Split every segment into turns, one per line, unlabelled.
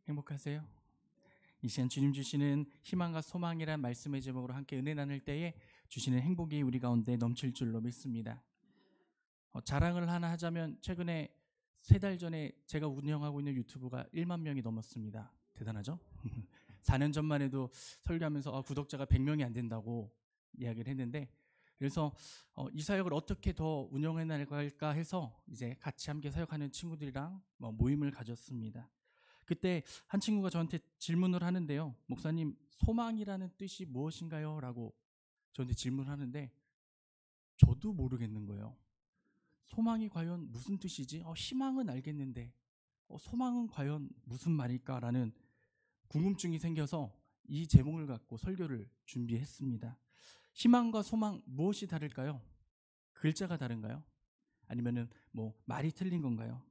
행복하세요? 이 시간 주님 주시는 희망과 소망이란 말씀의 제목으로 함께 은혜 나눌 때에 주시는 행복이 우리 가운데 넘칠 줄로 믿습니다. 자랑을 하나 하자면 최근에 3달 전에 제가 운영하고 있는 유튜브가 1만 명이 넘었습니다. 대단하죠? 4년 전만 해도 설교하면서 구독자가 100명이 안 된다고 이야기를 했는데, 그래서 이 사역을 어떻게 더 운영해 나갈까 해서 이제 같이 함께 사역하는 친구들이랑 모임을 가졌습니다. 그때 한 친구가 저한테 질문을 하는데요. 목사님, 소망이라는 뜻이 무엇인가요? 라고 저한테 질문하는데 저도 모르겠는 거예요. 소망이 과연 무슨 뜻이지? 희망은 알겠는데 소망은 과연 무슨 말일까라는 궁금증이 생겨서 이 제목을 갖고 설교를 준비했습니다. 희망과 소망 무엇이 다를까요? 글자가 다른가요? 아니면은 말이 틀린 건가요?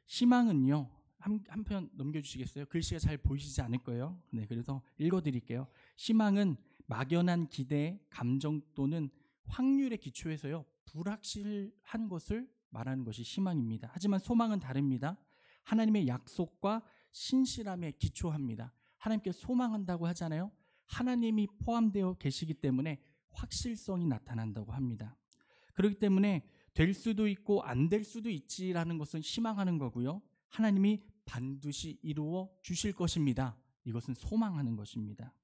희망은요, 한 편 넘겨주시겠어요? 글씨가 잘 보이시지 않을 거예요. 네, 그래서 읽어드릴게요. 희망은 막연한 기대, 감정 또는 확률에 기초해서요, 불확실한 것을 말하는 것이 희망입니다. 하지만 소망은 다릅니다. 하나님의 약속과 신실함에 기초합니다. 하나님께 소망한다고 하잖아요. 하나님이 포함되어 계시기 때문에 확실성이 나타난다고 합니다. 그렇기 때문에 될 수도 있고 안 될 수도 있지라는 것은 희망하는 거고요. 하나님이 반드시 이루어 주실 것입니다. 이것은 소망하는 것입니다.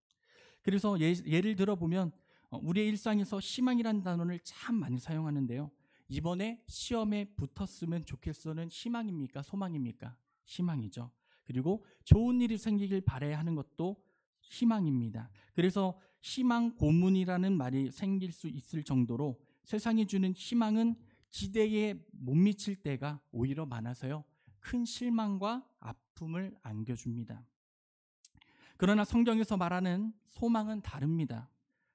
그래서 예를 들어보면 우리의 일상에서 희망이라는 단어를 참 많이 사용하는데요. 이번에 시험에 붙었으면 좋겠어는 희망입니까? 소망입니까? 희망이죠. 그리고 좋은 일이 생기길 바라야 하는 것도 희망입니다. 그래서 희망 고문이라는 말이 생길 수 있을 정도로 세상이 주는 희망은 기대에 못 미칠 때가 오히려 많아서요, 큰 실망과 아픔을 안겨줍니다. 그러나 성경에서 말하는 소망은 다릅니다.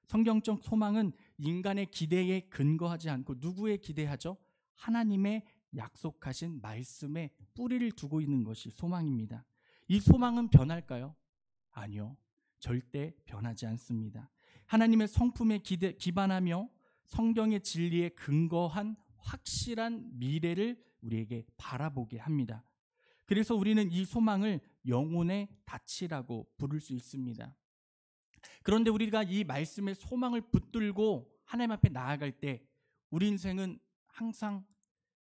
성경적 소망은 인간의 기대에 근거하지 않고 누구에 기대하죠? 하나님의 약속하신 말씀에 뿌리를 두고 있는 것이 소망입니다. 이 소망은 변할까요? 아니요, 절대 변하지 않습니다. 하나님의 성품에 기반하며 성경의 진리에 근거한 확실한 미래를 우리에게 바라보게 합니다. 그래서 우리는 이 소망을 영혼의 닻이라고 부를 수 있습니다. 그런데 우리가 이 말씀의 소망을 붙들고 하나님 앞에 나아갈 때 우리 인생은 항상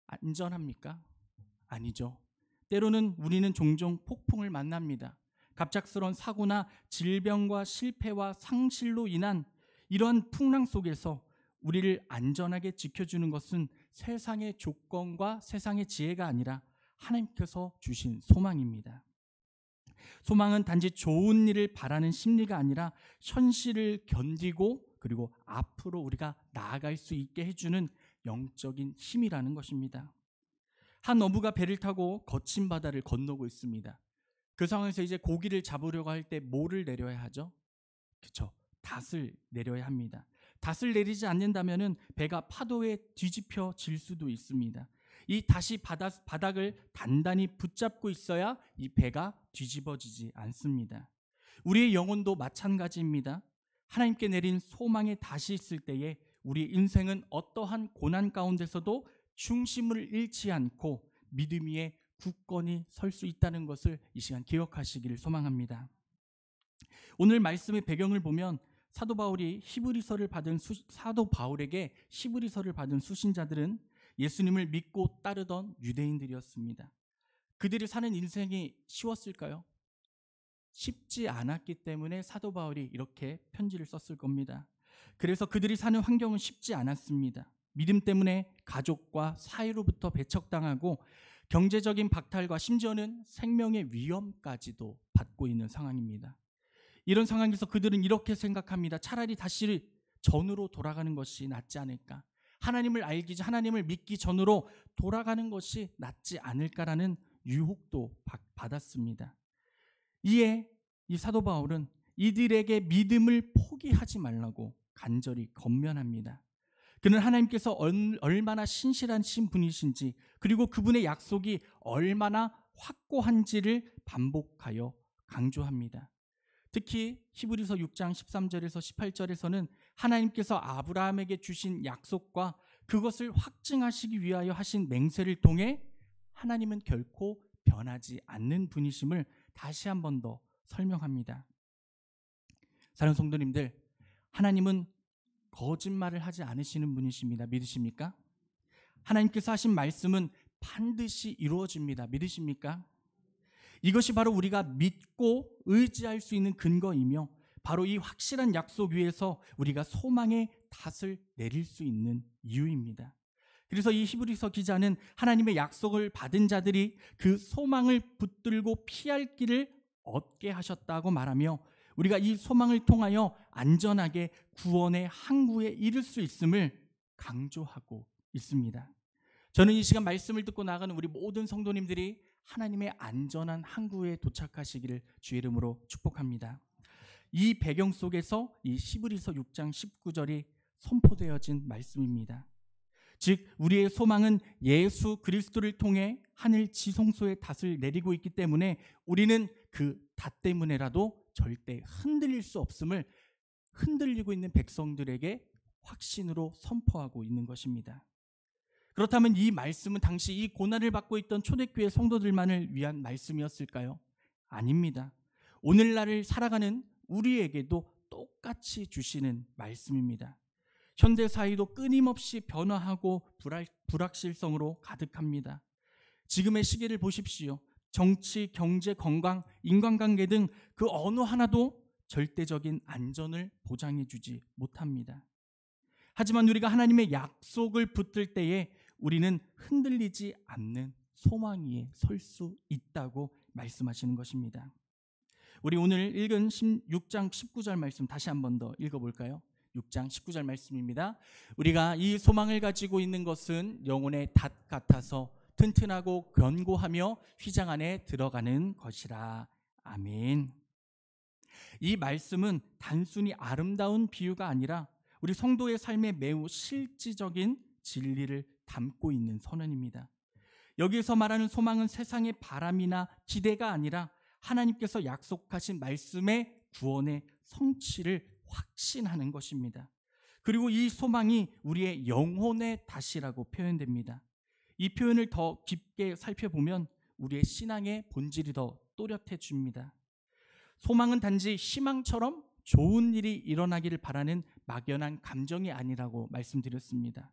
안전합니까? 아니죠. 때로는 우리는 종종 폭풍을 만납니다. 갑작스러운 사고나 질병과 실패와 상실로 인한 이러한 풍랑 속에서 우리를 안전하게 지켜주는 것은 세상의 조건과 세상의 지혜가 아니라 하나님께서 주신 소망입니다. 소망은 단지 좋은 일을 바라는 심리가 아니라 현실을 견디고 그리고 앞으로 우리가 나아갈 수 있게 해주는 영적인 힘이라는 것입니다. 한 어부가 배를 타고 거친 바다를 건너고 있습니다. 그 상황에서 이제 고기를 잡으려고 할 때 뭐를 내려야 하죠? 그렇죠. 닷을 내려야 합니다. 닷을 내리지 않는다면 배가 파도에 뒤집혀질 수도 있습니다. 이 닷이 바닥을 단단히 붙잡고 있어야 이 배가 뒤집어지지 않습니다. 우리의 영혼도 마찬가지입니다. 하나님께 내린 소망의 닷이 있을 때에 우리 인생은 어떠한 고난 가운데서도 중심을 잃지 않고 믿음 위에 굳건히 설 수 있다는 것을 이 시간 기억하시기를 소망합니다. 오늘 말씀의 배경을 보면 사도 바울에게 히브리서를 받은 수신자들은 예수님을 믿고 따르던 유대인들이었습니다. 그들이 사는 인생이 쉬웠을까요? 쉽지 않았기 때문에 사도 바울이 이렇게 편지를 썼을 겁니다. 그래서 그들이 사는 환경은 쉽지 않았습니다. 믿음 때문에 가족과 사회로부터 배척당하고 경제적인 박탈과 심지어는 생명의 위험까지도 받고 있는 상황입니다. 이런 상황에서 그들은 이렇게 생각합니다. 차라리 다시 전으로 돌아가는 것이 낫지 않을까? 하나님을 하나님을 믿기 전으로 돌아가는 것이 낫지 않을까라는 유혹도 받았습니다. 이에 이 사도 바울은 이들에게 믿음을 포기하지 말라고 간절히 권면합니다. 그는 하나님께서 얼마나 신실한 분이신지 그리고 그분의 약속이 얼마나 확고한지를 반복하여 강조합니다. 특히 히브리서 6장 13절에서 18절에서는 하나님께서 아브라함에게 주신 약속과 그것을 확증하시기 위하여 하신 맹세를 통해 하나님은 결코 변하지 않는 분이심을 다시 한 번 더 설명합니다. 사랑하는 성도님들, 하나님은 거짓말을 하지 않으시는 분이십니다. 믿으십니까? 하나님께서 하신 말씀은 반드시 이루어집니다. 믿으십니까? 이것이 바로 우리가 믿고 의지할 수 있는 근거이며 바로 이 확실한 약속 위에서 우리가 소망의 닷을 내릴 수 있는 이유입니다. 그래서 이 히브리서 기자는 하나님의 약속을 받은 자들이 그 소망을 붙들고 피할 길을 얻게 하셨다고 말하며 우리가 이 소망을 통하여 안전하게 구원의 항구에 이를 수 있음을 강조하고 있습니다. 저는 이 시간 말씀을 듣고 나가는 우리 모든 성도님들이 하나님의 안전한 항구에 도착하시기를 주의 이름으로 축복합니다. 이 배경 속에서 이 히브리서 6장 19절이 선포되어진 말씀입니다. 즉 우리의 소망은 예수 그리스도를 통해 하늘 지성소의 닷을 내리고 있기 때문에 우리는 그 닷 때문에라도 절대 흔들릴 수 없음을 흔들리고 있는 백성들에게 확신으로 선포하고 있는 것입니다. 그렇다면 이 말씀은 당시 이 고난을 받고 있던 초대교회 성도들만을 위한 말씀이었을까요? 아닙니다. 오늘날을 살아가는 우리에게도 똑같이 주시는 말씀입니다. 현대 사회도 끊임없이 변화하고 불확실성으로 가득합니다. 지금의 시기를 보십시오. 정치, 경제, 건강, 인간관계 등 그 어느 하나도 절대적인 안전을 보장해 주지 못합니다. 하지만 우리가 하나님의 약속을 붙들 때에 우리는 흔들리지 않는 소망 위에 설 수 있다고 말씀하시는 것입니다. 우리 오늘 읽은 6장 19절 말씀 다시 한 번 더 읽어볼까요? 6장 19절 말씀입니다. 우리가 이 소망을 가지고 있는 것은 영혼의 닷 같아서 튼튼하고 견고하며 휘장 안에 들어가는 것이라. 아멘. 이 말씀은 단순히 아름다운 비유가 아니라 우리 성도의 삶에 매우 실질적인 진리를 담고 있는 선언입니다. 여기에서 말하는 소망은 세상의 바람이나 기대가 아니라 하나님께서 약속하신 말씀의 구원의 성취를 확신하는 것입니다. 그리고 이 소망이 우리의 영혼의 닷이라고 표현됩니다. 이 표현을 더 깊게 살펴보면 우리의 신앙의 본질이 더 또렷해집니다. 소망은 단지 희망처럼 좋은 일이 일어나기를 바라는 막연한 감정이 아니라고 말씀드렸습니다.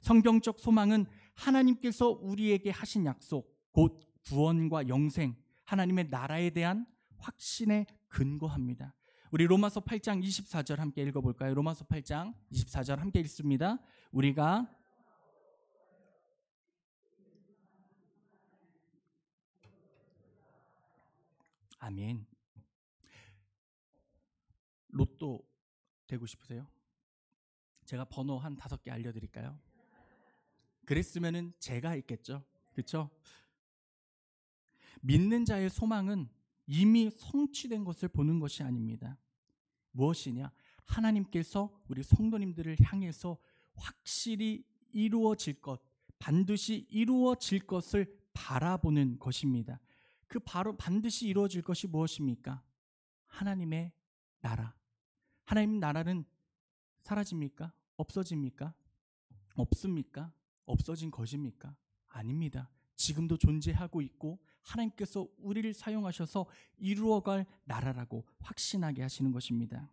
성경적 소망은 하나님께서 우리에게 하신 약속, 곧 구원과 영생, 하나님의 나라에 대한 확신에 근거합니다. 우리 로마서 8장 24절 함께 읽어볼까요? 로마서 8장 24절 함께 읽습니다. 우리가 아멘. 로또 되고 싶으세요? 제가 번호 한 5개 알려드릴까요? 그랬으면은 제가 있겠죠. 그렇죠? 믿는 자의 소망은 이미 성취된 것을 보는 것이 아닙니다. 무엇이냐? 하나님께서 우리 성도님들을 향해서 확실히 이루어질 것, 반드시 이루어질 것을 바라보는 것입니다. 그 바로 반드시 이루어질 것이 무엇입니까? 하나님의 나라. 하나님 나라는 사라집니까? 없어집니까? 없습니까? 없어진 것입니까? 아닙니다. 지금도 존재하고 있고 하나님께서 우리를 사용하셔서 이루어갈 나라라고 확신하게 하시는 것입니다.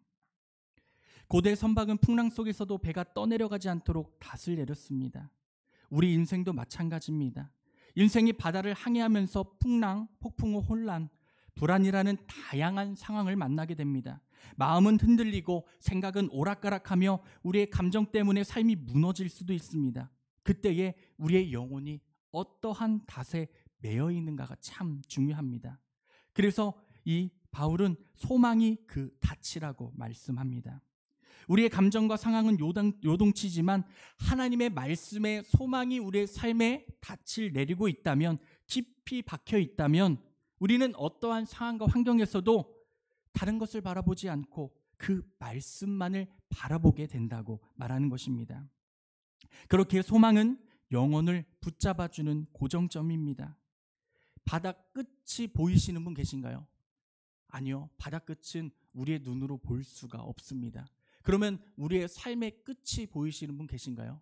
고대 선박은 풍랑 속에서도 배가 떠내려가지 않도록 닷을 내렸습니다. 우리 인생도 마찬가지입니다. 인생이 바다를 항해하면서 풍랑, 폭풍우, 혼란, 불안이라는 다양한 상황을 만나게 됩니다. 마음은 흔들리고 생각은 오락가락하며 우리의 감정 때문에 삶이 무너질 수도 있습니다. 그때에 우리의 영혼이 어떠한 닷에 매여 있는가가 참 중요합니다. 그래서 이 바울은 소망이 그 닷이라고 말씀합니다. 우리의 감정과 상황은 요동치지만 하나님의 말씀에 소망이 우리의 삶에 닻을 내리고 있다면, 깊이 박혀 있다면 우리는 어떠한 상황과 환경에서도 다른 것을 바라보지 않고 그 말씀만을 바라보게 된다고 말하는 것입니다. 그렇게 소망은 영혼을 붙잡아주는 고정점입니다. 바다 끝이 보이시는 분 계신가요? 아니요. 바다 끝은 우리의 눈으로 볼 수가 없습니다. 그러면 우리의 삶의 끝이 보이시는 분 계신가요?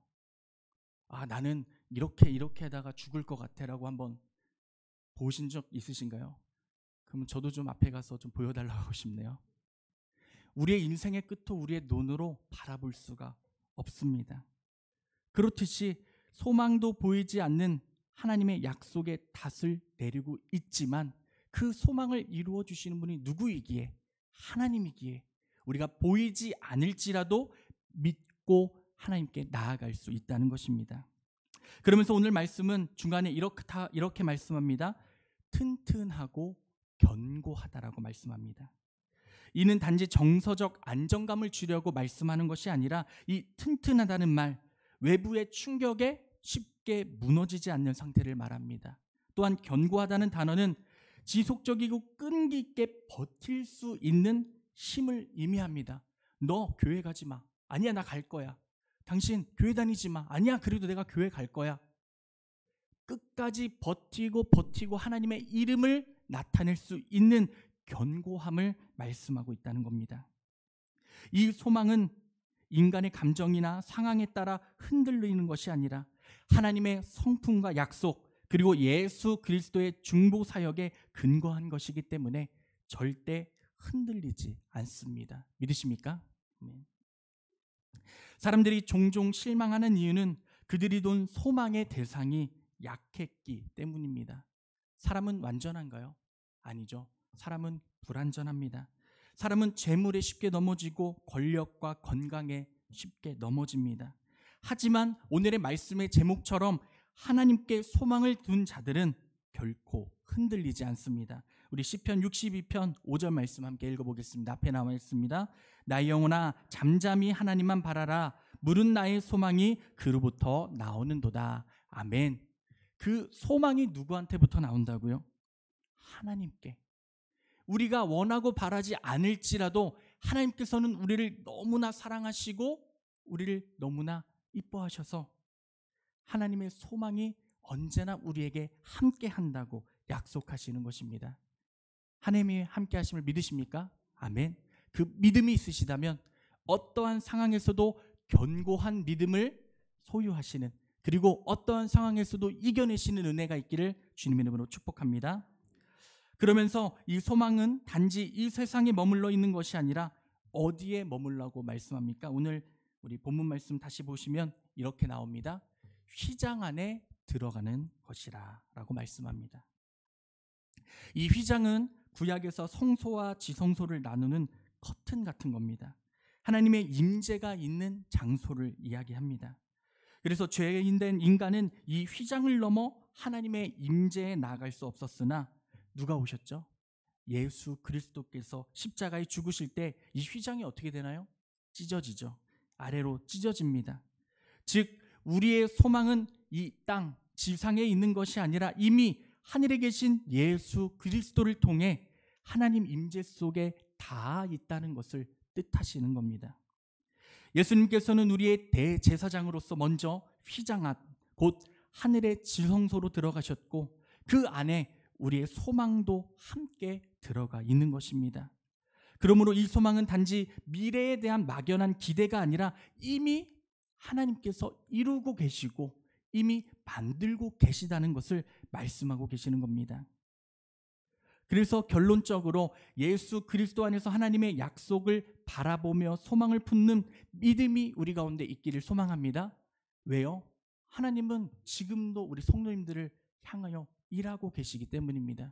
아, 나는 이렇게 하다가 죽을 것 같아 라고 한번 보신 적 있으신가요? 그러면 저도 좀 앞에 가서 좀 보여달라고 하고 싶네요. 우리의 인생의 끝도 우리의 눈으로 바라볼 수가 없습니다. 그렇듯이 소망도 보이지 않는 하나님의 약속의 닷을 내리고 있지만 그 소망을 이루어 주시는 분이 누구이기에? 하나님이기에 우리가 보이지 않을지라도 믿고 하나님께 나아갈 수 있다는 것입니다. 그러면서 오늘 말씀은 중간에 이렇게 말씀합니다. 튼튼하고 견고하다라고 말씀합니다. 이는 단지 정서적 안정감을 주려고 말씀하는 것이 아니라 이 튼튼하다는 말, 외부의 충격에 쉽게 무너지지 않는 상태를 말합니다. 또한 견고하다는 단어는 지속적이고 끈기 있게 버틸 수 있는 힘을 의미합니다. 너 교회 가지 마. 아니야, 나 갈 거야. 당신 교회 다니지 마. 아니야, 그래도 내가 교회 갈 거야. 끝까지 버티고 하나님의 이름을 나타낼 수 있는 견고함을 말씀하고 있다는 겁니다. 이 소망은 인간의 감정이나 상황에 따라 흔들리는 것이 아니라 하나님의 성품과 약속 그리고 예수 그리스도의 중보 사역에 근거한 것이기 때문에 절대 흔들리지 않습니다. 믿으십니까? 사람들이 종종 실망하는 이유는 그들이 둔 소망의 대상이 약했기 때문입니다. 사람은 완전한가요? 아니죠. 사람은 불완전합니다. 사람은 재물에 쉽게 넘어지고 권력과 건강에 쉽게 넘어집니다. 하지만 오늘의 말씀의 제목처럼 하나님께 소망을 둔 자들은 결코 흔들리지 않습니다. 우리 시편 62편 5절 말씀 함께 읽어보겠습니다. 앞에 나와 있습니다. 나의 영혼아 잠잠히 하나님만 바라라. 물은 나의 소망이 그로부터 나오는도다. 아멘. 그 소망이 누구한테부터 나온다고요? 하나님께. 우리가 원하고 바라지 않을지라도 하나님께서는 우리를 너무나 사랑하시고 우리를 너무나 이뻐하셔서 하나님의 소망이 언제나 우리에게 함께 한다고 약속하시는 것입니다. 하나님이 함께 하심을 믿으십니까? 아멘. 그 믿음이 있으시다면 어떠한 상황에서도 견고한 믿음을 소유하시는, 그리고 어떠한 상황에서도 이겨내시는 은혜가 있기를 주님의 이름으로 축복합니다. 그러면서 이 소망은 단지 이 세상에 머물러 있는 것이 아니라 어디에 머물라고 말씀합니까? 오늘 우리 본문 말씀 다시 보시면 이렇게 나옵니다. 휘장 안에 들어가는 것이라 라고 말씀합니다. 이 휘장은 구약에서 성소와 지성소를 나누는 커튼 같은 겁니다. 하나님의 임재가 있는 장소를 이야기합니다. 그래서 죄인된 인간은 이 휘장을 넘어 하나님의 임재에 나아갈 수 없었으나 누가 오셨죠? 예수 그리스도께서 십자가에 죽으실 때 이 휘장이 어떻게 되나요? 찢어지죠. 아래로 찢어집니다. 즉 우리의 소망은 이 땅, 지상에 있는 것이 아니라 이미 하늘에 계신 예수 그리스도를 통해 하나님 임재 속에 다 있다는 것을 뜻하시는 겁니다. 예수님께서는 우리의 대제사장으로서 먼저 휘장 안, 곧 하늘의 지성소로 들어가셨고 그 안에 우리의 소망도 함께 들어가 있는 것입니다. 그러므로 이 소망은 단지 미래에 대한 막연한 기대가 아니라 이미 하나님께서 이루고 계시고 이미 만들고 계시다는 것을 말씀하고 계시는 겁니다. 그래서 결론적으로 예수 그리스도 안에서 하나님의 약속을 바라보며 소망을 품는 믿음이 우리 가운데 있기를 소망합니다. 왜요? 하나님은 지금도 우리 성도님들을 향하여 일하고 계시기 때문입니다.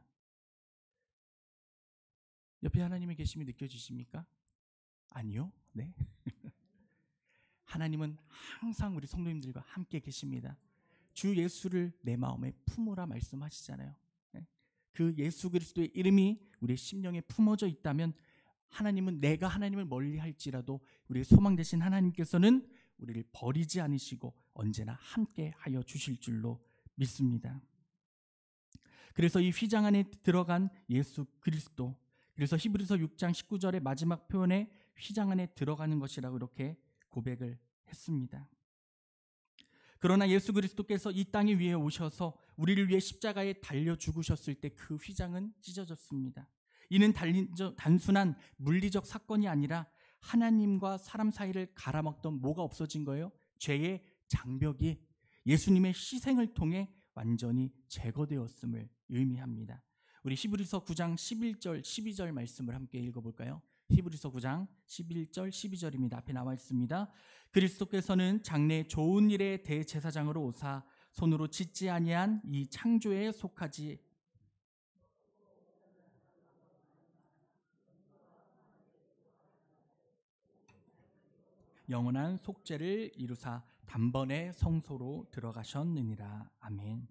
옆에 하나님의 계심이 느껴지십니까? 아니요. 네. 하나님은 항상 우리 성도님들과 함께 계십니다. 주 예수를 내 마음에 품으라 말씀하시잖아요. 그 예수 그리스도의 이름이 우리의 심령에 품어져 있다면 하나님은 내가 하나님을 멀리 할지라도 우리의 소망 되신 하나님께서는 우리를 버리지 않으시고 언제나 함께 하여 주실 줄로 믿습니다. 그래서 이 휘장 안에 들어간 예수 그리스도, 그래서 히브리서 6장 19절의 마지막 표현에 휘장 안에 들어가는 것이라고 이렇게 고백을 했습니다. 그러나 예수 그리스도께서 이 땅 위에 오셔서 우리를 위해 십자가에 달려 죽으셨을 때 그 휘장은 찢어졌습니다. 이는 단순한 물리적 사건이 아니라 하나님과 사람 사이를 갈아먹던 뭐가 없어진 거예요? 죄의 장벽이 예수님의 희생을 통해 완전히 제거되었음을 의미합니다. 우리 히브리서 9장 11절 12절 말씀을 함께 읽어볼까요? 히브리서 9장 11절 12절입니다. 앞에 나와 있습니다. 그리스도께서는 장래 좋은 일의 대제사장으로 오사 손으로 짓지 아니한 이 창조에 속하지 영원한 속죄를 이루사 단번에 성소로 들어가셨느니라. 아멘.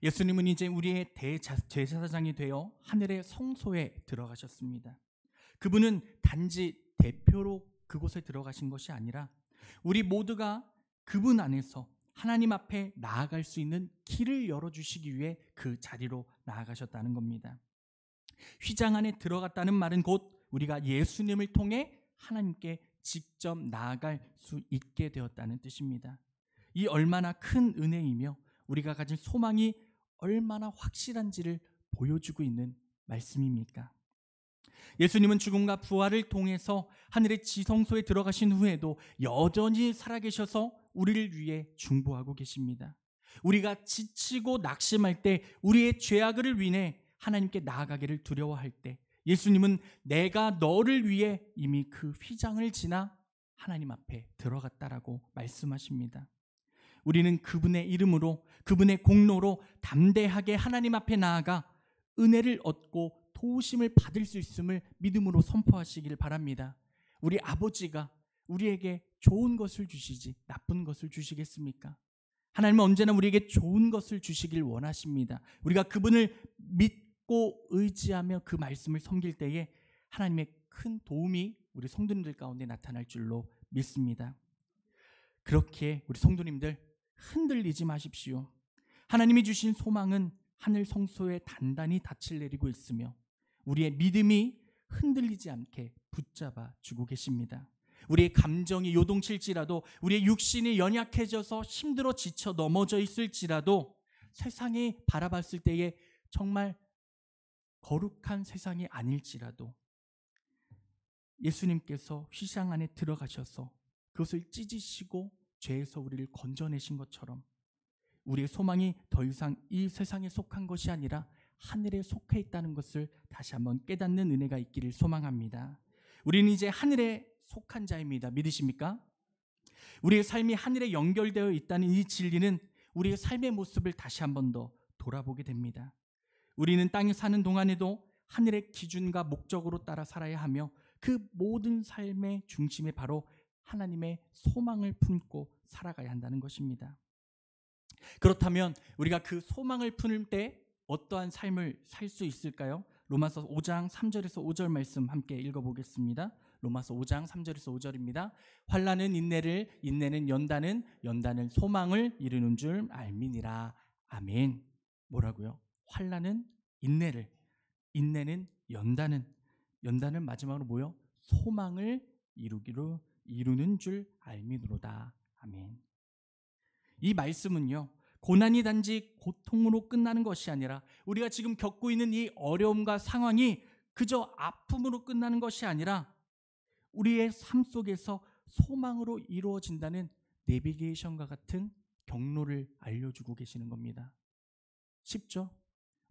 예수님은 이제 우리의 대제사장이 되어 하늘의 성소에 들어가셨습니다. 그분은 단지 대표로 그곳에 들어가신 것이 아니라 우리 모두가 그분 안에서 하나님 앞에 나아갈 수 있는 길을 열어주시기 위해 그 자리로 나아가셨다는 겁니다. 휘장 안에 들어갔다는 말은 곧 우리가 예수님을 통해 하나님께 직접 나아갈 수 있게 되었다는 뜻입니다. 이 얼마나 큰 은혜이며 우리가 가진 소망이 얼마나 확실한지를 보여주고 있는 말씀입니까? 예수님은 죽음과 부활을 통해서 하늘의 지성소에 들어가신 후에도 여전히 살아계셔서 우리를 위해 중보하고 계십니다. 우리가 지치고 낙심할 때, 우리의 죄악을 위해 하나님께 나아가기를 두려워할 때 예수님은 내가 너를 위해 이미 그 휘장을 지나 하나님 앞에 들어갔다라고 말씀하십니다. 우리는 그분의 이름으로, 그분의 공로로 담대하게 하나님 앞에 나아가 은혜를 얻고 도우심을 받을 수 있음을 믿음으로 선포하시길 바랍니다. 우리 아버지가 우리에게 좋은 것을 주시지 나쁜 것을 주시겠습니까? 하나님은 언제나 우리에게 좋은 것을 주시길 원하십니다. 우리가 그분을 믿고 의지하며 그 말씀을 섬길 때에 하나님의 큰 도움이 우리 성도님들 가운데 나타날 줄로 믿습니다. 그렇게 우리 성도님들 흔들리지 마십시오. 하나님이 주신 소망은 하늘 성소에 단단히 닻을 내리고 있으며 우리의 믿음이 흔들리지 않게 붙잡아 주고 계십니다. 우리의 감정이 요동칠지라도, 우리의 육신이 연약해져서 힘들어 지쳐 넘어져 있을지라도, 세상이 바라봤을 때에 정말 거룩한 세상이 아닐지라도 예수님께서 휘장 안에 들어가셔서 그것을 찢으시고 죄에서 우리를 건져내신 것처럼 우리의 소망이 더 이상 이 세상에 속한 것이 아니라 하늘에 속해 있다는 것을 다시 한번 깨닫는 은혜가 있기를 소망합니다. 우리는 이제 하늘에 속한 자입니다. 믿으십니까? 우리의 삶이 하늘에 연결되어 있다는 이 진리는 우리의 삶의 모습을 다시 한번 더 돌아보게 됩니다. 우리는 땅에 사는 동안에도 하늘의 기준과 목적으로 따라 살아야 하며 그 모든 삶의 중심에 바로 하나님의 소망을 품고 살아가야 한다는 것입니다. 그렇다면 우리가 그 소망을 품을 때 어떠한 삶을 살 수 있을까요? 로마서 5장 3절에서 5절 말씀 함께 읽어보겠습니다. 로마서 5장 3절에서 5절입니다. 환난은 인내를, 인내는 연단은, 연단은 소망을 이루는 줄 알미니라. 아멘. 뭐라고요? 환난은 인내를, 인내는 연단은, 연단은 마지막으로 뭐요? 소망을 이루는 줄 알미노로다. 아멘. 이 말씀은요, 고난이 단지 고통으로 끝나는 것이 아니라 우리가 지금 겪고 있는 이 어려움과 상황이 그저 아픔으로 끝나는 것이 아니라 우리의 삶 속에서 소망으로 이루어진다는 내비게이션과 같은 경로를 알려주고 계시는 겁니다. 쉽죠?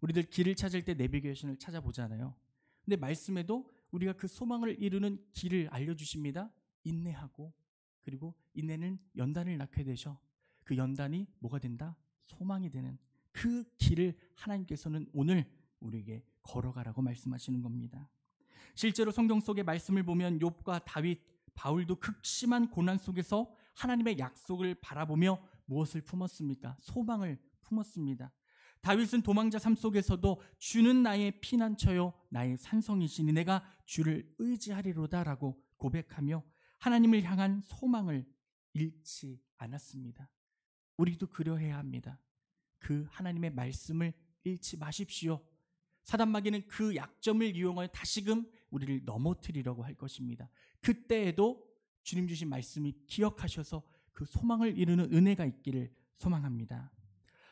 우리들 길을 찾을 때 내비게이션을 찾아보잖아요. 근데 말씀에도 우리가 그 소망을 이루는 길을 알려주십니다. 인내하고, 그리고 인내는 연단을 낳게 되셔. 그 연단이 뭐가 된다? 소망이 되는 그 길을 하나님께서는 오늘 우리에게 걸어가라고 말씀하시는 겁니다. 실제로 성경 속의 말씀을 보면 욥과 다윗, 바울도 극심한 고난 속에서 하나님의 약속을 바라보며 무엇을 품었습니까? 소망을 품었습니다. 다윗은 도망자 삶 속에서도 주는 나의 피난처요 나의 산성이시니 내가 주를 의지하리로다라고 고백하며 하나님을 향한 소망을 잃지 않았습니다. 우리도 그려야 합니다. 그 하나님의 말씀을 잃지 마십시오. 사단마귀는 그 약점을 이용하여 다시금 우리를 넘어뜨리려고 할 것입니다. 그때에도 주님 주신 말씀이 기억하셔서 그 소망을 이루는 은혜가 있기를 소망합니다.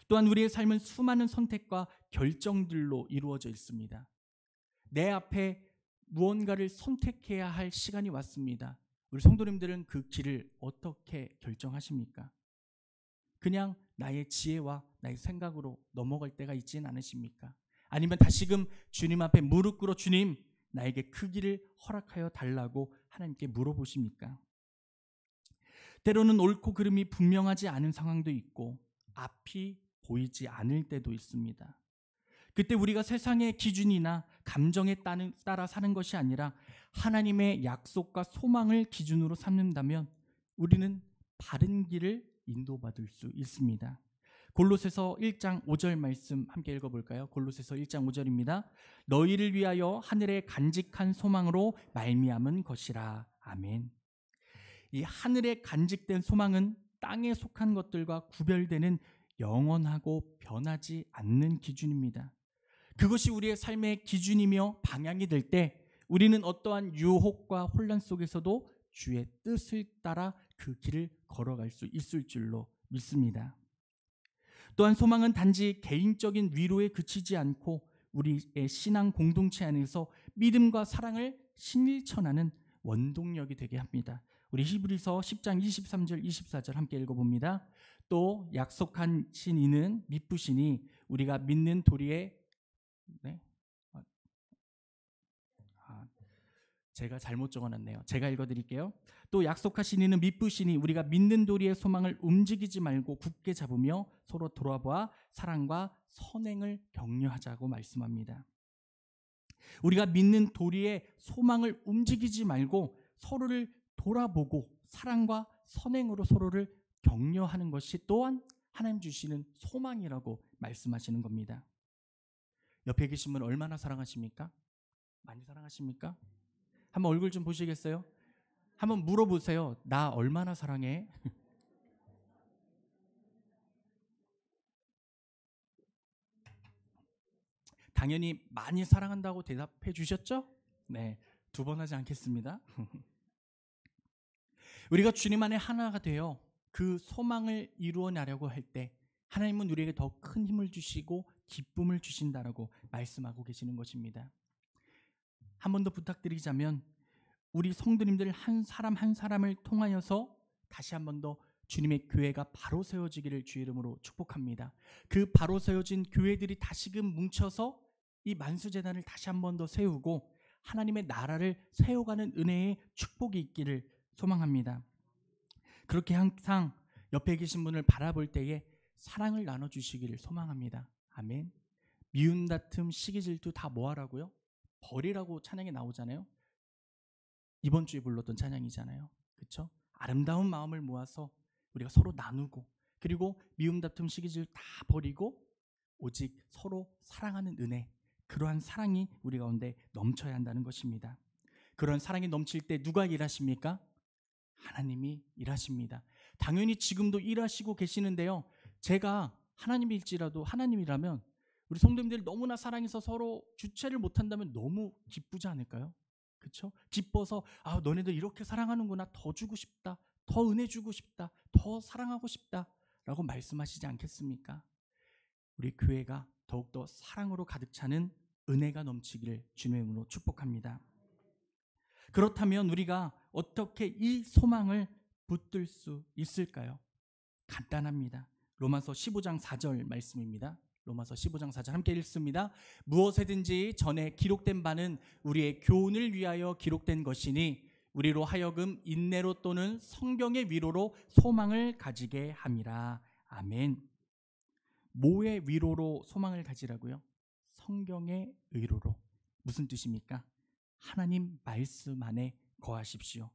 또한 우리의 삶은 수많은 선택과 결정들로 이루어져 있습니다. 내 앞에 무언가를 선택해야 할 시간이 왔습니다. 우리 성도님들은 그 길을 어떻게 결정하십니까? 그냥 나의 지혜와 나의 생각으로 넘어갈 때가 있지는 않으십니까? 아니면 다시금 주님 앞에 무릎 꿇어 주님 나에게 그 길을 허락하여 달라고 하나님께 물어보십니까? 때로는 옳고 그름이 분명하지 않은 상황도 있고 앞이 보이지 않을 때도 있습니다. 그때 우리가 세상의 기준이나 감정에 따라 사는 것이 아니라 하나님의 약속과 소망을 기준으로 삼는다면 우리는 바른 길을 인도받을 수 있습니다. 골로새서 1장 5절 말씀 함께 읽어볼까요? 골로새서 1장 5절입니다. 너희를 위하여 하늘의 간직한 소망으로 말미암은 것이라. 아멘. 이 하늘에 간직된 소망은 땅에 속한 것들과 구별되는 영원하고 변하지 않는 기준입니다. 그것이 우리의 삶의 기준이며 방향이 될 때 우리는 어떠한 유혹과 혼란 속에서도 주의 뜻을 따라 그 길을 걸어갈 수 있을 줄로 믿습니다. 또한 소망은 단지 개인적인 위로에 그치지 않고 우리의 신앙 공동체 안에서 믿음과 사랑을 신일천하는 원동력이 되게 합니다. 우리 히브리서 10장 23절 24절 함께 읽어봅니다. 또 약속하신 이는 미쁘시니 우리가 믿는 도리에 제가 잘못 적어놨네요. 제가 읽어드릴게요. 또 약속하신 이는 미쁘시니 우리가 믿는 도리의 소망을 움직이지 말고 굳게 잡으며 서로 돌아보아 사랑과 선행을 격려하자고 말씀합니다. 우리가 믿는 도리의 소망을 움직이지 말고 서로를 돌아보고 사랑과 선행으로 서로를 격려하는 것이 또한 하나님 주시는 소망이라고 말씀하시는 겁니다. 옆에 계신 분 얼마나 사랑하십니까? 많이 사랑하십니까? 한번 얼굴 좀 보시겠어요? 한번 물어보세요. 나 얼마나 사랑해? 당연히 많이 사랑한다고 대답해 주셨죠? 네, 2번 하지 않겠습니다. 우리가 주님 안에 하나가 되어 그 소망을 이루어나려고 할 때 하나님은 우리에게 더 큰 힘을 주시고 기쁨을 주신다라고 말씀하고 계시는 것입니다. 한 번 더 부탁드리자면 우리 성도님들 한 사람 한 사람을 통하여서 다시 한 번 더 주님의 교회가 바로 세워지기를 주의 이름으로 축복합니다. 그 바로 세워진 교회들이 다시금 뭉쳐서 이 만수재단을 다시 한 번 더 세우고 하나님의 나라를 세워가는 은혜의 축복이 있기를 소망합니다. 그렇게 항상 옆에 계신 분을 바라볼 때에 사랑을 나눠주시기를 소망합니다. 아멘. 미움, 다툼, 시기, 질투 다 뭐하라고요? 버리라고 찬양에 나오잖아요. 이번 주에 불렀던 찬양이잖아요. 그렇죠? 아름다운 마음을 모아서 우리가 서로 나누고 그리고 미움, 다툼, 시기, 질투 다 버리고 오직 서로 사랑하는 은혜, 그러한 사랑이 우리 가운데 넘쳐야 한다는 것입니다. 그런 사랑이 넘칠 때 누가 일하십니까? 하나님이 일하십니다. 당연히 지금도 일하시고 계시는데요. 제가 하나님일지라도 하나님이라면 우리 성도님들 너무나 사랑해서 서로 주체를 못한다면 너무 기쁘지 않을까요? 그렇죠? 기뻐서 너네들 이렇게 사랑하는구나, 더 주고 싶다, 더 은혜 주고 싶다, 더 사랑하고 싶다 라고 말씀하시지 않겠습니까? 우리 교회가 더욱더 사랑으로 가득 차는 은혜가 넘치기를 주님의 이름으로 축복합니다. 그렇다면 우리가 어떻게 이 소망을 붙들 수 있을까요? 간단합니다. 로마서 15장 4절 말씀입니다. 로마서 15장 4절 함께 읽습니다. 무엇에든지 전에 기록된 바는 우리의 교훈을 위하여 기록된 것이니 우리로 하여금 인내로 또는 성경의 위로로 소망을 가지게 함이라. 아멘. 뭐의 위로로 소망을 가지라고요? 성경의 의로로. 무슨 뜻입니까? 하나님 말씀 안에 거하십시오.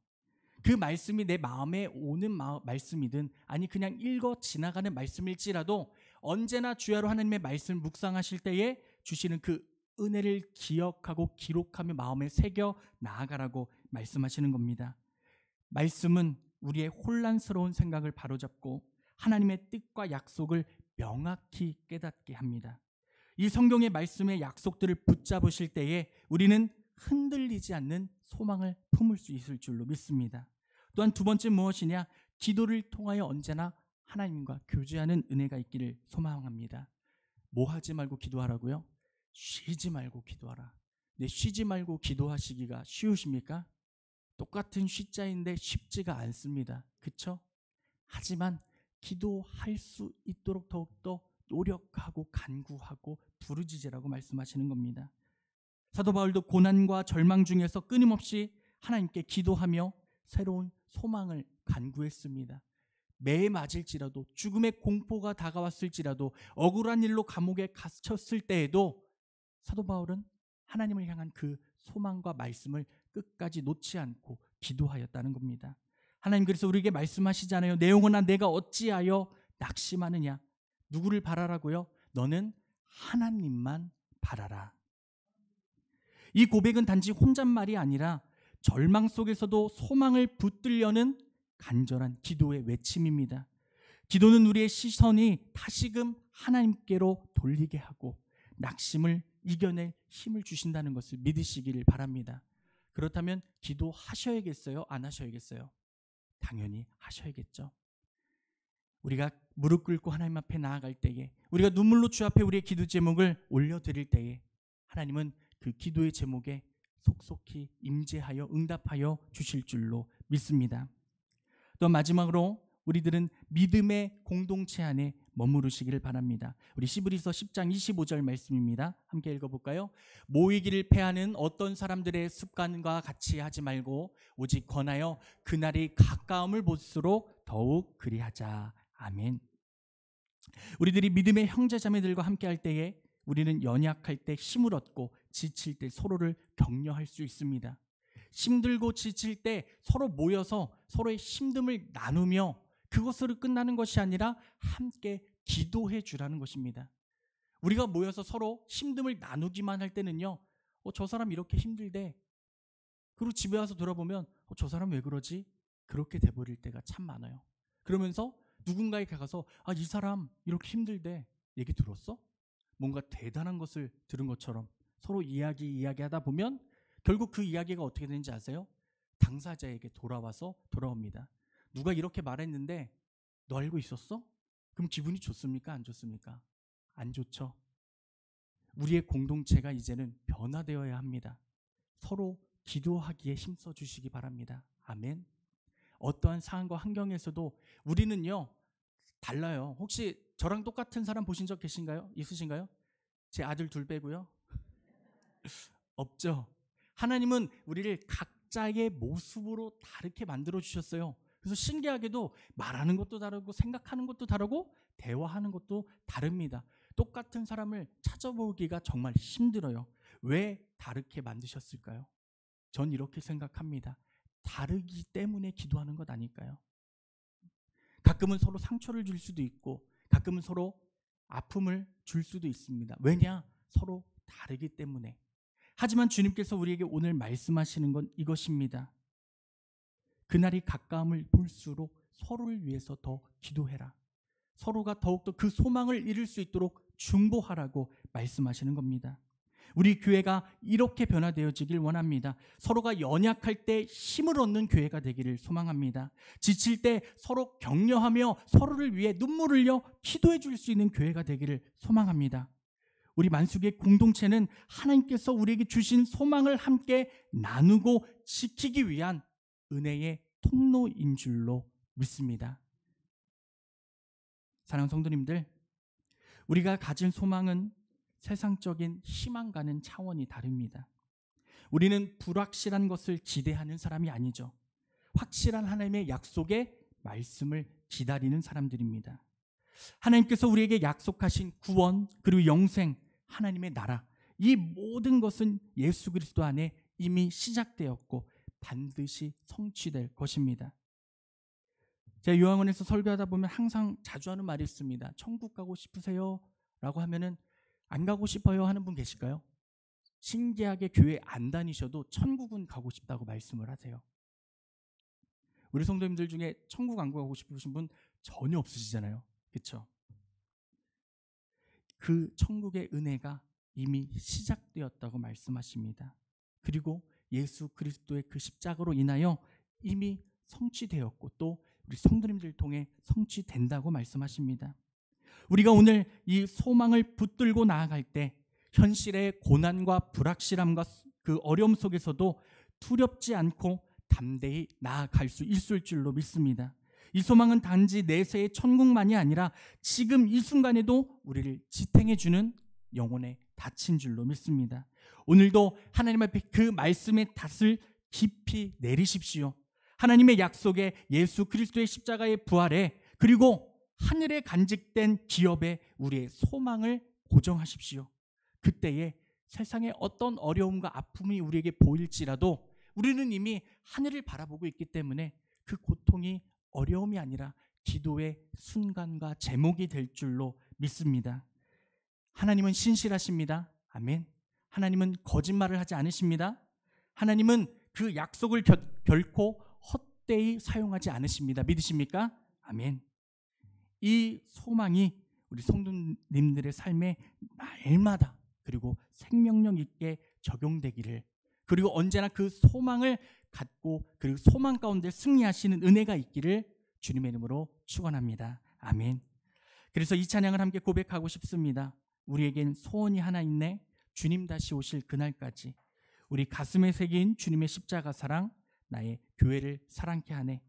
그 말씀이 내 마음에 오는 말씀이든 아니 그냥 읽어 지나가는 말씀일지라도 언제나 주야로 하나님의 말씀을 묵상하실 때에 주시는 그 은혜를 기억하고 기록하며 마음에 새겨 나아가라고 말씀하시는 겁니다. 말씀은 우리의 혼란스러운 생각을 바로잡고 하나님의 뜻과 약속을 명확히 깨닫게 합니다. 이 성경의 말씀의 약속들을 붙잡으실 때에 우리는 흔들리지 않는 소망을 품을 수 있을 줄로 믿습니다. 또한 2번째 무엇이냐? 기도를 통하여 언제나 하나님과 교제하는 은혜가 있기를 소망합니다. 뭐 하지 말고 기도하라고요? 쉬지 말고 기도하라. 근데 쉬지 말고 기도하시기가 쉬우십니까? 똑같은 쉬자인데 쉽지가 않습니다. 그렇죠? 하지만 기도할 수 있도록 더욱더 노력하고 간구하고 부르짖으라고 말씀하시는 겁니다. 사도 바울도 고난과 절망 중에서 끊임없이 하나님께 기도하며 새로운 소망을 간구했습니다. 매에 맞을지라도, 죽음의 공포가 다가왔을지라도, 억울한 일로 감옥에 갇혔을 때에도 사도 바울은 하나님을 향한 그 소망과 말씀을 끝까지 놓지 않고 기도하였다는 겁니다. 하나님 그래서 우리에게 말씀하시잖아요. 내 영혼아 내가 어찌하여 낙심하느냐. 누구를 바라라고요? 너는 하나님만 바라라. 이 고백은 단지 혼잣말이 아니라 절망 속에서도 소망을 붙들려는 간절한 기도의 외침입니다. 기도는 우리의 시선이 다시금 하나님께로 돌리게 하고 낙심을 이겨낼 힘을 주신다는 것을 믿으시기를 바랍니다. 그렇다면 기도하셔야겠어요? 안 하셔야겠어요? 당연히 하셔야겠죠. 우리가 무릎 꿇고 하나님 앞에 나아갈 때에, 우리가 눈물로 주 앞에 우리의 기도 제목을 올려드릴 때에 하나님은 그 기도의 제목에 속속히 임재하여 응답하여 주실 줄로 믿습니다. 또 마지막으로 우리들은 믿음의 공동체 안에 머무르시기를 바랍니다. 우리 시브리서 10장 25절 말씀입니다. 함께 읽어볼까요? 모이기를 패하는 어떤 사람들의 습관과 같이 하지 말고 오직 권하여 그날이 가까움을 볼수록 더욱 그리하자. 아멘. 우리들이 믿음의 형제자매들과 함께 할 때에 우리는 연약할 때 힘을 얻고 지칠 때 서로를 격려할 수 있습니다. 힘들고 지칠 때 서로 모여서 서로의 힘듦을 나누며 그것으로 끝나는 것이 아니라 함께 기도해 주라는 것입니다. 우리가 모여서 서로 힘듦을 나누기만 할 때는요, 저 사람 이렇게 힘들대. 그리고 집에 와서 돌아보면 저 사람 왜 그러지? 그렇게 돼버릴 때가 참 많아요. 그러면서 누군가에게 가서 이 사람 이렇게 힘들대. 얘기 들었어? 뭔가 대단한 것을 들은 것처럼 서로 이야기하다 보면 결국 그 이야기가 어떻게 되는지 아세요? 당사자에게 돌아옵니다. 누가 이렇게 말했는데 너 알고 있었어? 그럼 기분이 좋습니까? 안 좋습니까? 안 좋죠. 우리의 공동체가 이제는 변화되어야 합니다. 서로 기도하기에 힘써 주시기 바랍니다. 아멘. 어떠한 상황과 환경에서도 우리는요 달라요. 혹시 저랑 똑같은 사람 보신 적 있으신가요? 제 아들 둘 빼고요. 없죠. 하나님은 우리를 각자의 모습으로 다르게 만들어 주셨어요. 그래서 신기하게도 말하는 것도 다르고 생각하는 것도 다르고 대화하는 것도 다릅니다. 똑같은 사람을 찾아보기가 정말 힘들어요. 왜 다르게 만드셨을까요? 전 이렇게 생각합니다. 다르기 때문에 기도하는 것 아닐까요? 가끔은 서로 상처를 줄 수도 있고 가끔은 서로 아픔을 줄 수도 있습니다. 왜냐? 서로 다르기 때문에. 하지만 주님께서 우리에게 오늘 말씀하시는 건 이것입니다. 그날이 가까움을 볼수록 서로를 위해서 더 기도해라. 서로가 더욱더 그 소망을 이룰 수 있도록 중보하라고 말씀하시는 겁니다. 우리 교회가 이렇게 변화되어지길 원합니다. 서로가 연약할 때 힘을 얻는 교회가 되기를 소망합니다. 지칠 때 서로 격려하며 서로를 위해 눈물을 흘려 기도해 줄 수 있는 교회가 되기를 소망합니다. 우리 만숙의 공동체는 하나님께서 우리에게 주신 소망을 함께 나누고 지키기 위한 은혜의 통로인 줄로 믿습니다. 사랑하는 성도님들, 우리가 가진 소망은 세상적인 희망과는 차원이 다릅니다. 우리는 불확실한 것을 기대하는 사람이 아니죠. 확실한 하나님의 약속의 말씀을 기다리는 사람들입니다. 하나님께서 우리에게 약속하신 구원 그리고 영생, 하나님의 나라, 이 모든 것은 예수 그리스도 안에 이미 시작되었고 반드시 성취될 것입니다. 제가 요한원에서 설교하다 보면 항상 자주 하는 말이 있습니다. 천국 가고 싶으세요? 라고 하면은 안 가고 싶어요 하는 분 계실까요? 신기하게 교회 안 다니셔도 천국은 가고 싶다고 말씀을 하세요. 우리 성도님들 중에 천국 안 가고 싶으신 분 전혀 없으시잖아요. 그렇죠? 그 천국의 은혜가 이미 시작되었다고 말씀하십니다. 그리고 예수 그리스도의 그 십자가로 인하여 이미 성취되었고 또 우리 성도님들 통해 성취된다고 말씀하십니다. 우리가 오늘 이 소망을 붙들고 나아갈 때 현실의 고난과 불확실함과 그 어려움 속에서도 두렵지 않고 담대히 나아갈 수 있을 줄로 믿습니다. 이 소망은 단지 내세의 천국만이 아니라 지금 이 순간에도 우리를 지탱해주는 영혼의 닻인 줄로 믿습니다. 오늘도 하나님 앞에 그 말씀의 닻을 깊이 내리십시오. 하나님의 약속에 예수 그리스도의 십자가의 부활에 그리고 하늘에 간직된 기업에 우리의 소망을 고정하십시오. 그때에 세상의 어떤 어려움과 아픔이 우리에게 보일지라도 우리는 이미 하늘을 바라보고 있기 때문에 그 고통이 어려움이 아니라 기도의 순간과 제목이 될 줄로 믿습니다. 하나님은 신실하십니다. 아멘. 하나님은 거짓말을 하지 않으십니다. 하나님은 그 약속을 결코 헛되이 사용하지 않으십니다. 믿으십니까? 아멘. 이 소망이 우리 성도님들의 삶에 날마다 그리고 생명력 있게 적용되기를, 그리고 언제나 그 소망을 갖고 그리고 소망 가운데 승리하시는 은혜가 있기를 주님의 이름으로 축원합니다. 아멘. 그래서 이 찬양을 함께 고백하고 싶습니다. 우리에겐 소원이 하나 있네. 주님 다시 오실 그날까지 우리 가슴에 새긴 주님의 십자가 사랑, 나의 교회를 사랑케 하네.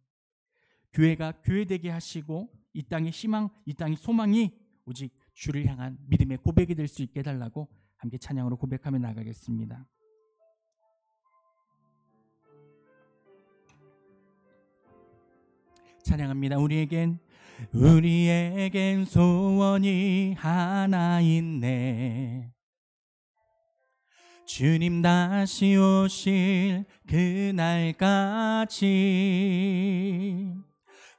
교회가 교회되게 하시고 이 땅의 희망, 이 땅의 소망이 오직 주를 향한 믿음의 고백이 될 수 있게 해달라고 함께 찬양으로 고백하며 나가겠습니다. 찬양합니다. 우리에겐 소원이 하나 있네. 주님 다시 오실 그날까지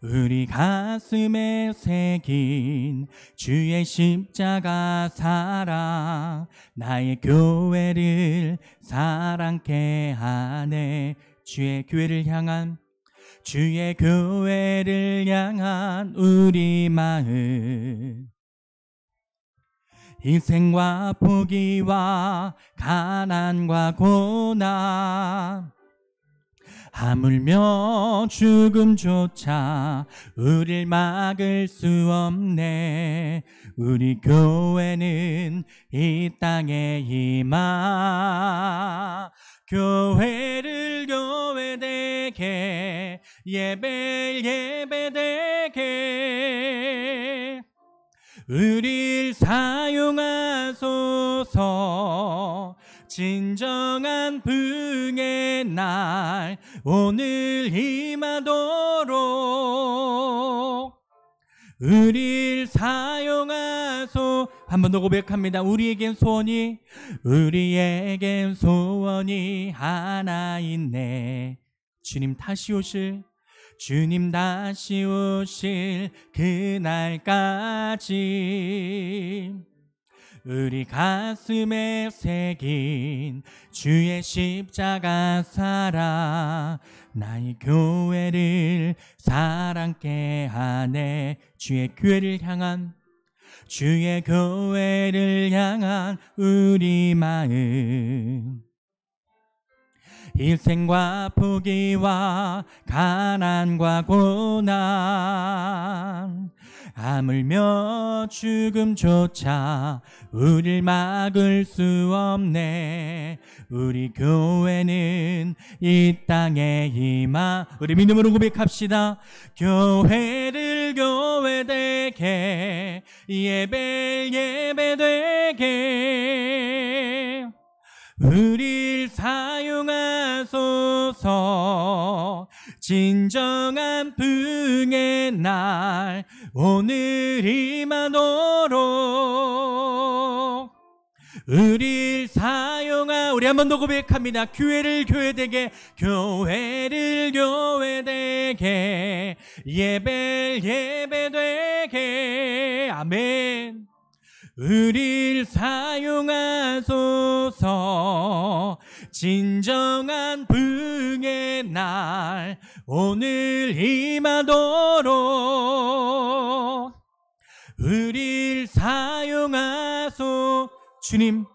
우리 가슴에 새긴 주의 십자가 사랑, 나의 교회를 사랑케 하네. 주의 교회를 향한 우리 마음, 인생과 포기와 가난과 고난, 하물며 죽음조차 우릴 막을 수 없네. 우리 교회는 이 땅에 임하, 교회를 교회되게, 예배를 예배되게 우릴 사용하소서. 진정한 부흥의 날 오늘 임하도록 우릴 사용하소. 한 번 더 고백합니다. 우리에겐 소원이 하나 있네. 주님 다시 오실 그날까지 우리 가슴에 새긴 주의 십자가 사랑, 나의 교회를 사랑케 하네. 주의 교회를 향한 우리 마음, 일생과 포기와 가난과 고난, 하물며 죽음조차 우릴 막을 수 없네. 우리 교회는 이 땅에 임하. 우리 믿음으로 고백합시다. 교회를 교회되게, 예배를 예배되게 우릴 사용하소서. 진정한 부흥의 날 오늘 임하도록 우릴 우리 한 번 더 고백합니다. 교회를 교회되게, 예배를 예배되게. 아멘. 우릴 사용하소서. 진정한 부흥의 날 오늘 임하도록 우릴 사용하소. 주님,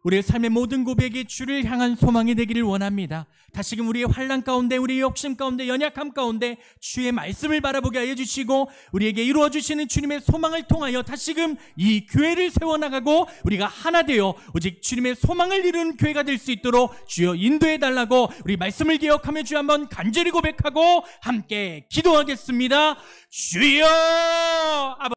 우리의 삶의 모든 고백이 주를 향한 소망이 되기를 원합니다. 다시금 우리의 환난 가운데, 우리의 욕심 가운데, 연약함 가운데 주의 말씀을 바라보게 하여 주시고 우리에게 이루어 주시는 주님의 소망을 통하여 다시금 이 교회를 세워나가고 우리가 하나 되어 오직 주님의 소망을 이루는 교회가 될 수 있도록 주여 인도해 달라고 우리 말씀을 기억하며 주여 한번 간절히 고백하고 함께 기도하겠습니다. 주여!